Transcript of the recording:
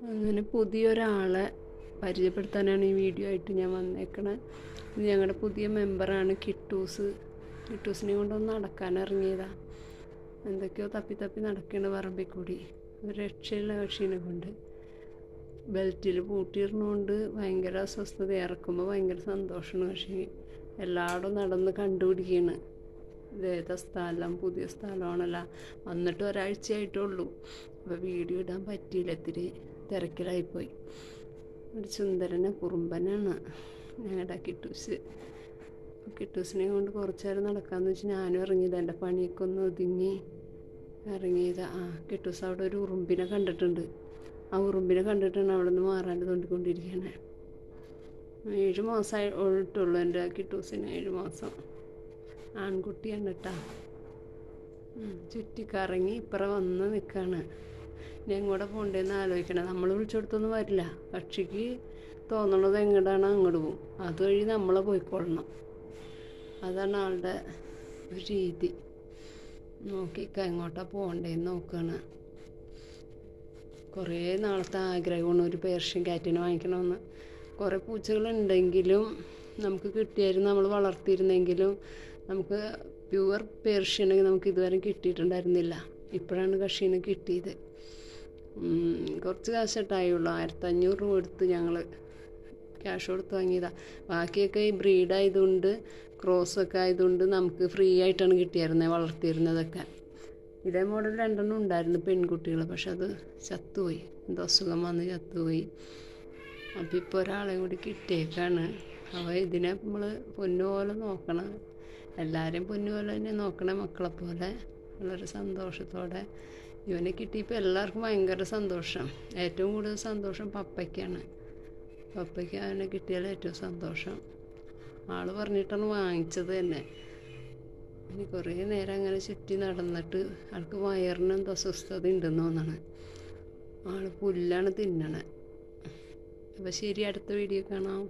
അങ്ങനെ പുതിയൊരാളെ പരിചയപ്പെടുത്താനാണ് ഈ വീഡിയോ ആയിട്ട് ഞാൻ വന്നേക്കണത്. ഇത് ഞങ്ങളുടെ പുതിയ മെമ്പറാണ് കിട്ടൂസ്. കിട്ടൂസിനെ കൊണ്ടൊന്ന് നടക്കാൻ ഇറങ്ങിയതാണ്. എന്തൊക്കെയോ തപ്പി തപ്പി നടക്കണ പറമ്പിൽ കൂടി. ഒരു രക്ഷയുള്ള കക്ഷീനെ കൊണ്ട് ബെൽറ്റിൽ പൂട്ടിയിരുന്നുകൊണ്ട് ഭയങ്കര അസ്വസ്ഥത. ഇറക്കുമ്പോൾ ഭയങ്കര സന്തോഷമാണ്. കക്ഷി എല്ലായിടും നടന്ന് കണ്ടുപിടിക്കുകയാണ് ഇതേതാ സ്ഥലം, പുതിയ സ്ഥലമാണല്ലോ. വന്നിട്ട് ഒരാഴ്ചയായിട്ടുള്ളൂ. അപ്പോൾ വീഡിയോ ഇടാൻ പറ്റിയില്ല, ഇത്തിരി തിരക്കിലായിപ്പോയി. ഒരു സുന്ദരനെ കുറുമ്പനാണ് ഞങ്ങളുടെ കിട്ടൂസ്. കിട്ടൂസിനെ കൊണ്ട് കുറച്ച് നേരം നടക്കാമെന്ന് വെച്ച് ഞാനും ഇറങ്ങിയത്. എൻ്റെ പണിയൊക്കെ ഒന്ന് ഒതുങ്ങി ഇറങ്ങിയത്. കിട്ടൂസ് അവിടെ ഒരു ഉറുമ്പിനെ കണ്ടിട്ടുണ്ട്. ആ ഉറുമ്പിനെ കണ്ടിട്ടാണ് അവിടെ നിന്ന് മാറാണ്ട് തോണ്ടിക്കൊണ്ടിരിക്കുകയാണ്. 7 മാസമായിട്ടുള്ളൂ എൻ്റെ കിട്ടൂസിന്. 7 മാസം ആൺകുട്ടിയാണ് കേട്ടോ. ചുറ്റിക്കറങ്ങി ഇപ്പുറം വന്ന് നിൽക്കുകയാണ്. ഇനി എങ്ങോട്ട് പോകണ്ടേന്ന് ആലോചിക്കണം. നമ്മൾ വിളിച്ചെടുത്തൊന്നും വരില്ല. പക്ഷിക്ക് തോന്നണത് എങ്ങോട്ടാണ് അങ്ങോട്ട് പോകും. അതുവഴി നമ്മളെ പോയിക്കൊള്ളണം. അതാണ് ആളുടെ ഒരു രീതി. നോക്കിക്ക എങ്ങോട്ടാണ് പോകണ്ടേന്ന് നോക്കുകയാണ്. കുറേ നാളത്തെ ആഗ്രഹമാണ് ഒരു പേർഷ്യൻ ക്യാറ്റിനെ വാങ്ങിക്കണമെന്ന്. കുറേ പൂച്ചകളുണ്ടെങ്കിലും നമുക്ക് കിട്ടിയായിരുന്നു, നമ്മൾ വളർത്തിയിരുന്നെങ്കിലും നമുക്ക് പ്യുവർ പേർഷ്യനെ നമുക്ക് ഇതുവരെ കിട്ടിയിട്ടുണ്ടായിരുന്നില്ല. ഇപ്പോഴാണ് കക്ഷീനെ കിട്ടിയത്. കുറച്ച് കാശിട്ടായുള്ളൂ. 1500 രൂപ കൊടുത്ത് ഞങ്ങൾ ക്യാഷ് കൊടുത്ത് വാങ്ങിയതാണ്. ബാക്കിയൊക്കെ ഈ ബ്രീഡായതുകൊണ്ട്, ക്രോസൊക്കെ ആയതുകൊണ്ട് നമുക്ക് ഫ്രീ ആയിട്ടാണ് കിട്ടിയിരുന്നത് വളർത്തിയിരുന്നതൊക്കെ. ഇതേ മോഡൽ 2 ഉണ്ടായിരുന്നു പെൺകുട്ടികൾ. പക്ഷെ അത് ചത്തുപോയി, എന്തോ അസുഖം വന്ന് ചത്തുപോയി. അപ്പോൾ ഇപ്പോൾ ഒരാളെയും കൂടി കിട്ടിയേക്കാണ്. അപ്പോൾ ഇതിനെ നമ്മൾ പൊന്നുപോലെ നോക്കണം. എല്ലാവരെയും പൊന്നുപോലെ തന്നെ നോക്കണേ, മക്കളെ പോലെ. വളരെ സന്തോഷത്തോടെ ഇവനെ കിട്ടിയപ്പോൾ എല്ലാവർക്കും ഭയങ്കര സന്തോഷം. ഏറ്റവും കൂടുതൽ സന്തോഷം പപ്പയ്ക്കാണ്. പപ്പയ്ക്ക് അവനെ കിട്ടിയാൽ ഏറ്റവും സന്തോഷം. ആൾ പറഞ്ഞിട്ടാണ് വാങ്ങിച്ചത് തന്നെ. ഇനി കുറേ നേരം അങ്ങനെ ചുറ്റി നടന്നിട്ട് ആൾക്ക് വയറിന് എന്തോ അസ്വസ്ഥത ഉണ്ടെന്ന് തോന്നണം. ആൾ പുല്ലാണ് തിന്നണത്. അപ്പോൾ ശരി, അടുത്ത വീഡിയോ കാണാം.